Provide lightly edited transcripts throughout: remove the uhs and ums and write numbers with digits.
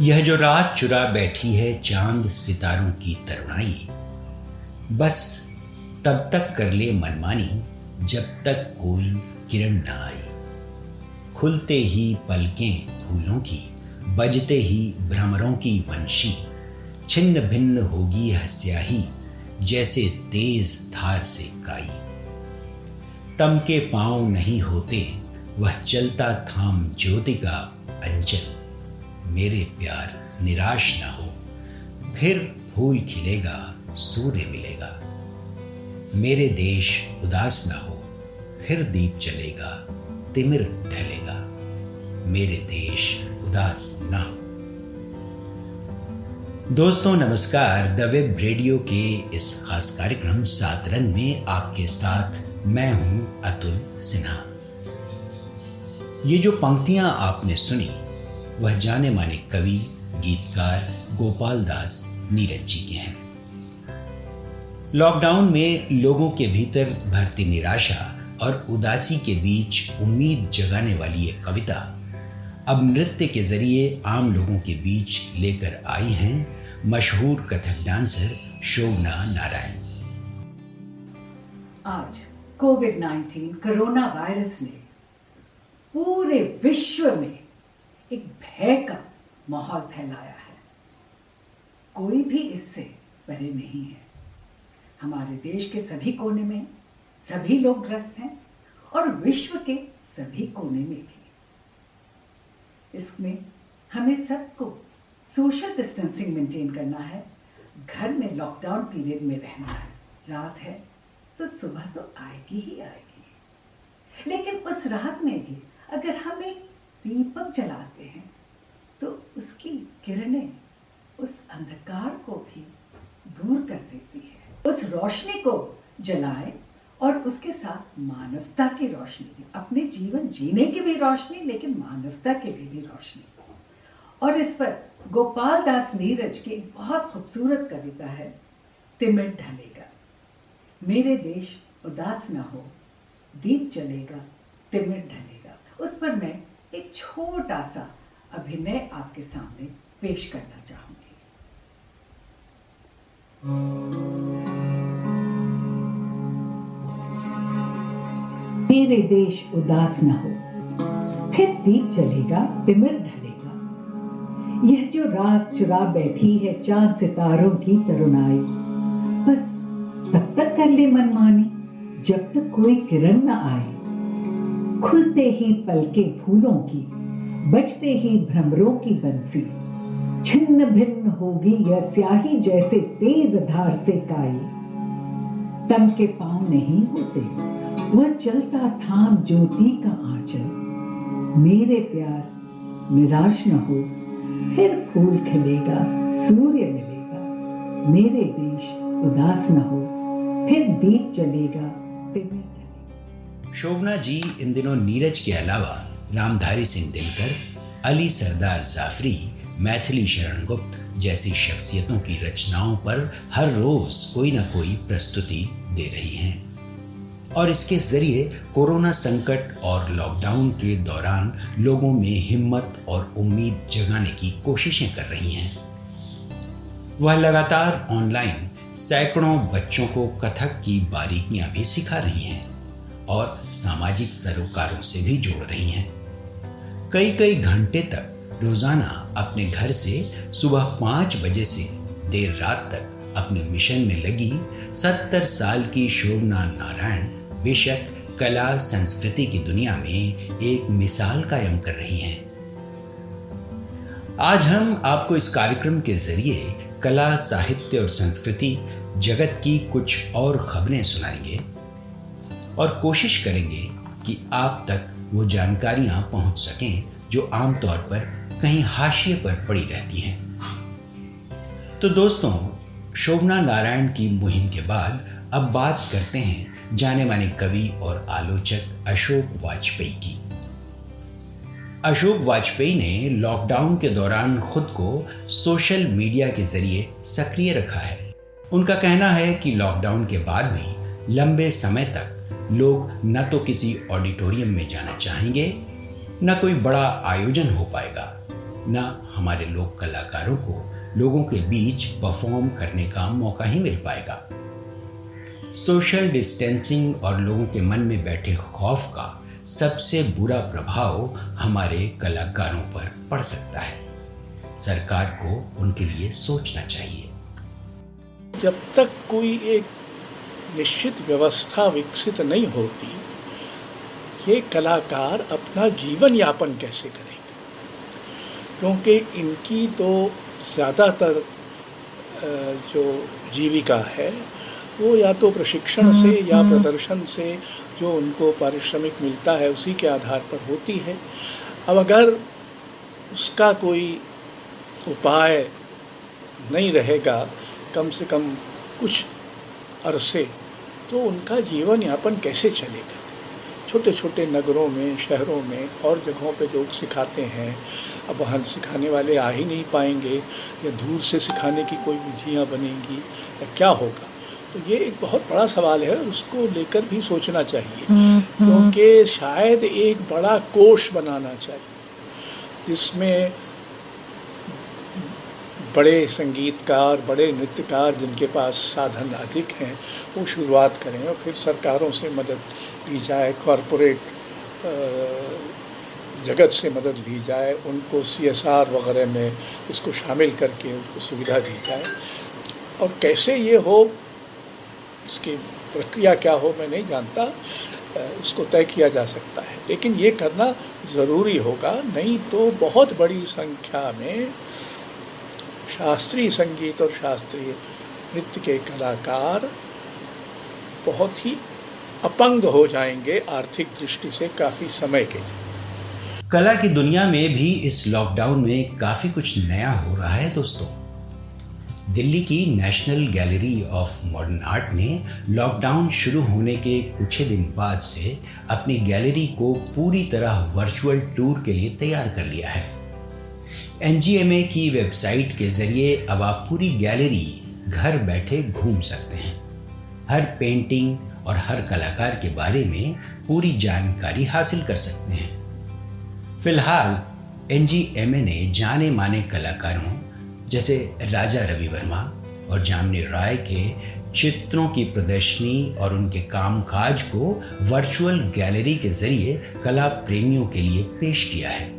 यह जो रात चुरा बैठी है चांद सितारों की तरुणाई, बस तब तक कर ले मनमानी जब तक कोई किरण न आई। खुलते ही पलकें फूलों की, बजते ही भ्रमरों की वंशी, छिन्न भिन्न होगी यह स्याही जैसे तेज धार से काई। तम के पांव नहीं होते वह चलता थाम ज्योति का अंचल। मेरे प्यार निराश न हो, फिर फूल खिलेगा सूर्य मिलेगा। मेरे देश उदास न हो, फिर दीप जलेगा तिमिर ढलेगा। मेरे देश उदास न हो। दोस्तों नमस्कार। द वेब रेडियो के इस खास कार्यक्रम 7 रंग में आपके साथ मैं हूं अतुल सिन्हा। ये जो पंक्तियां आपने सुनी वह जाने माने कवि गीतकार गोपाल दास नीरज जी के हैं। लॉकडाउन में लोगों के भीतर भरती निराशा और उदासी के बीच उम्मीद जगाने वाली ये कविता अब नृत्य के जरिए आम लोगों के बीच लेकर आई हैं मशहूर कथक डांसर शोभना नारायण। आज कोविड-19 कोरोना वायरस ने पूरे विश्व में एक भय का माहौल फैलाया है। कोई भी इससे परे नहीं है। हमारे देश के सभी कोने में सभी लोग ग्रस्त हैं और विश्व के सभी कोने में भी। इसमें हमें सबको सोशल डिस्टेंसिंग मेंटेन करना है। घर में लॉकडाउन पीरियड में रहना है। रात है तो सुबह तो आएगी ही आएगी, लेकिन उस रात में भी अगर हम एक दीपक जलाते हैं तो उसकी किरणें उस अंधकार को भी दूर कर देती है। उस रोशनी को जलाएं और उसके साथ मानवता की रोशनी, अपने जीवन जीने की भी रोशनी, लेकिन मानवता की भी रोशनी। और इस पर गोपाल दास नीरज की एक बहुत खूबसूरत कविता है, तिमिर ढलेगा। मेरे देश उदास ना हो, दीप जलेगा तिमिर ढलेगा। उस पर मैं एक छोटा सा अभिनय आपके सामने पेश करना चाहूंगी। मेरे देश उदास न हो, फिर दीप जलेगा तिमिर ढलेगा। यह जो रात चुरा बैठी है चांद सितारों की तरुणाई, बस तब तक कर ले मनमानी जब तक कोई किरण न आए। खुलते ही पलके फूलों की, बजते ही भ्रमरों की बंसी, छिन्न भिन्न होगी यह स्याही जैसे तेज धार से काई। तम के पांव नहीं होते वह चलता थाम ज्योति का आंचल। मेरे प्यार निराश न हो, फिर फूल खिलेगा सूर्य मिलेगा। मेरे देश उदास न हो, फिर दीप जलेगा तिमिर। शोभना जी इन दिनों नीरज के अलावा रामधारी सिंह दिनकर, अली सरदार जाफरी, मैथिली शरण गुप्त जैसी शख्सियतों की रचनाओं पर हर रोज कोई ना कोई प्रस्तुति दे रही हैं और इसके जरिए कोरोना संकट और लॉकडाउन के दौरान लोगों में हिम्मत और उम्मीद जगाने की कोशिशें कर रही हैं। वह लगातार ऑनलाइन सैकड़ों बच्चों को कथक की बारीकियां भी सिखा रही हैं और सामाजिक सरोकारों से भी जोड़ रही हैं। कई घंटे तक रोजाना अपने घर से सुबह 5 बजे से देर रात तक अपने मिशन में लगी 70 साल की शोभना नारायण बेशक कला संस्कृति की दुनिया में एक मिसाल कायम कर रही हैं। आज हम आपको इस कार्यक्रम के जरिए कला, साहित्य और संस्कृति जगत की कुछ और खबरें सुनाएंगे और कोशिश करेंगे कि आप तक वो जानकारियां पहुंच सकें जो आमतौर पर कहीं हाशिए पर पड़ी रहती हैं। तो दोस्तों, शोभना नारायण की मुहिम के बाद अब बात करते हैं जाने माने कवि और आलोचक अशोक वाजपेयी की। अशोक वाजपेयी ने लॉकडाउन के दौरान खुद को सोशल मीडिया के जरिए सक्रिय रखा है। उनका कहना है कि लॉकडाउन के बाद भी लंबे समय तक लोग न तो किसी ऑडिटोरियम में जाना चाहेंगे, न कोई बड़ा आयोजन हो पाएगा। ना हमारे लोक कलाकारों को लोगों के बीच परफॉर्म करने का मौका ही मिल पाएगा। सोशल डिस्टेंसिंग और लोगों के मन में बैठे खौफ का सबसे बुरा प्रभाव हमारे कलाकारों पर पड़ सकता है। सरकार को उनके लिए सोचना चाहिए। जब तक कोई एक निश्चित व्यवस्था विकसित नहीं होती, ये कलाकार अपना जीवन यापन कैसे करेंगे? क्योंकि इनकी तो ज़्यादातर जो जीविका है वो या तो प्रशिक्षण से या प्रदर्शन से जो उनको पारिश्रमिक मिलता है उसी के आधार पर होती है। अब अगर उसका कोई उपाय नहीं रहेगा कम से कम कुछ अरसे, तो उनका जीवन यापन कैसे चलेगा? छोटे छोटे नगरों में, शहरों में और जगहों पे लोग सिखाते हैं, अब वहाँ सिखाने वाले आ ही नहीं पाएंगे या दूर से सिखाने की कोई विधियाँ बनेंगी या क्या होगा? तो ये एक बहुत बड़ा सवाल है, उसको लेकर भी सोचना चाहिए। क्योंकि शायद एक बड़ा कोष बनाना चाहिए जिसमें बड़े संगीतकार, बड़े नृत्यकार जिनके पास साधन अधिक हैं वो शुरुआत करें और फिर सरकारों से मदद ली जाए, कॉरपोरेट जगत से मदद ली जाए, उनको CSR वगैरह में इसको शामिल करके उनको सुविधा दी जाए। और कैसे ये हो, इसकी प्रक्रिया क्या हो मैं नहीं जानता, उसको तय किया जा सकता है, लेकिन ये करना ज़रूरी होगा। नहीं तो बहुत बड़ी संख्या में शास्त्रीय संगीत और शास्त्रीय नृत्य के कलाकार बहुत ही अपंग हो जाएंगे आर्थिक दृष्टि से काफ़ी समय के लिए। कला की दुनिया में भी इस लॉकडाउन में काफ़ी कुछ नया हो रहा है दोस्तों। दिल्ली की national gallery of modern art ने लॉकडाउन शुरू होने के कुछ ही दिन बाद से अपनी गैलरी को पूरी तरह वर्चुअल टूर के लिए तैयार कर लिया है। NGMA की वेबसाइट के जरिए अब आप पूरी गैलरी घर बैठे घूम सकते हैं। हर पेंटिंग और हर कलाकार के बारे में पूरी जानकारी हासिल कर सकते हैं। फिलहाल NGMA ने जाने माने कलाकारों जैसे राजा रवि वर्मा और जामनी राय के चित्रों की प्रदर्शनी और उनके कामकाज को वर्चुअल गैलरी के जरिए कला प्रेमियों के लिए पेश किया है।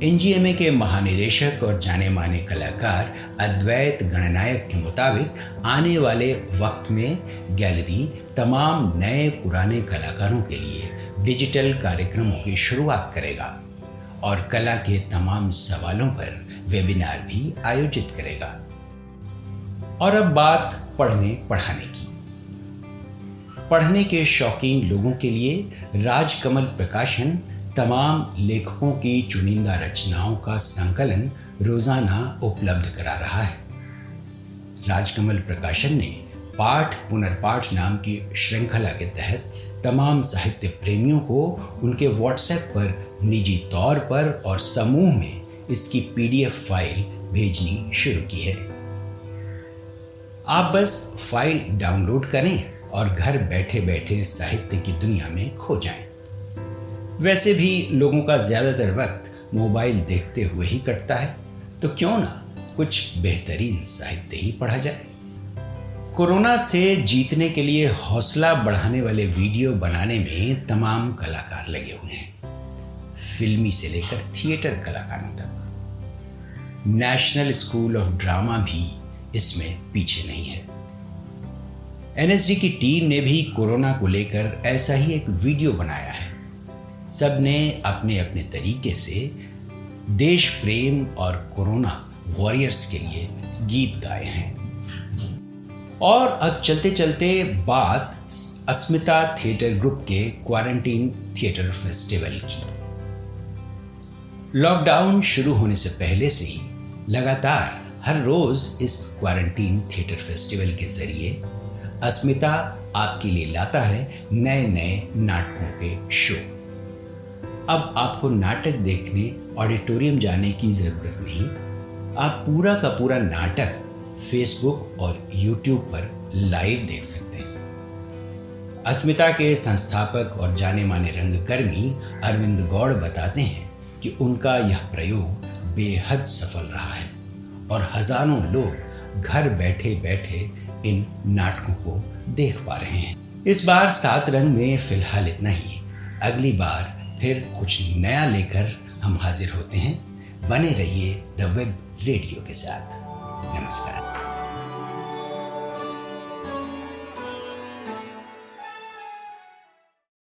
NGMA के महानिदेशक और जाने माने कलाकार अद्वैत गणनायक के मुताबिक आने वाले वक्त में गैलरी तमाम नए पुराने कलाकारों के लिए डिजिटल कार्यक्रमों की शुरुआत करेगा और कला के तमाम सवालों पर वेबिनार भी आयोजित करेगा। और अब बात पढ़ने पढ़ाने की। पढ़ने के शौकीन लोगों के लिए राजकमल प्रकाशन तमाम लेखकों की चुनिंदा रचनाओं का संकलन रोजाना उपलब्ध करा रहा है। राजकमल प्रकाशन ने पाठ पुनर्पाठ नाम की श्रृंखला के तहत तमाम साहित्य प्रेमियों को उनके व्हाट्सएप पर निजी तौर पर और समूह में इसकी PDF फाइल भेजनी शुरू की है। आप बस फाइल डाउनलोड करें और घर बैठे बैठे साहित्य की दुनिया में खो जाएं। वैसे भी लोगों का ज्यादातर वक्त मोबाइल देखते हुए ही कटता है, तो क्यों ना कुछ बेहतरीन साहित्य ही पढ़ा जाए। कोरोना से जीतने के लिए हौसला बढ़ाने वाले वीडियो बनाने में तमाम कलाकार लगे हुए हैं, फिल्मी से लेकर थिएटर कलाकारों तक। नेशनल स्कूल ऑफ ड्रामा भी इसमें पीछे नहीं है। NSD की टीम ने भी कोरोना को लेकर ऐसा ही एक वीडियो बनाया है। सब ने अपने अपने तरीके से देश प्रेम और कोरोना वॉरियर्स के लिए गीत गाए हैं। और अब चलते चलते बात अस्मिता थिएटर ग्रुप के क्वारंटीन थिएटर फेस्टिवल की। लॉकडाउन शुरू होने से पहले से ही लगातार हर रोज इस क्वारंटीन थिएटर फेस्टिवल के जरिए अस्मिता आपके लिए लाता है नए नए नाटकों के शो। अब आपको नाटक देखने ऑडिटोरियम जाने की जरूरत नहीं, आप पूरा का पूरा नाटक फेसबुक और यूट्यूब पर लाइव देख सकते हैं। अस्मिता के संस्थापक और जाने माने रंगकर्मी अरविंद गौड़ बताते हैं कि उनका यह प्रयोग बेहद सफल रहा है और हजारों लोग घर बैठे बैठे इन नाटकों को देख पा रहे हैं। इस बार 7 रंग में फिलहाल इतना ही। अगली बार फिर कुछ नया लेकर हम हाजिर होते हैं। बने रहिए द वेब रेडियो के साथ। नमस्कार।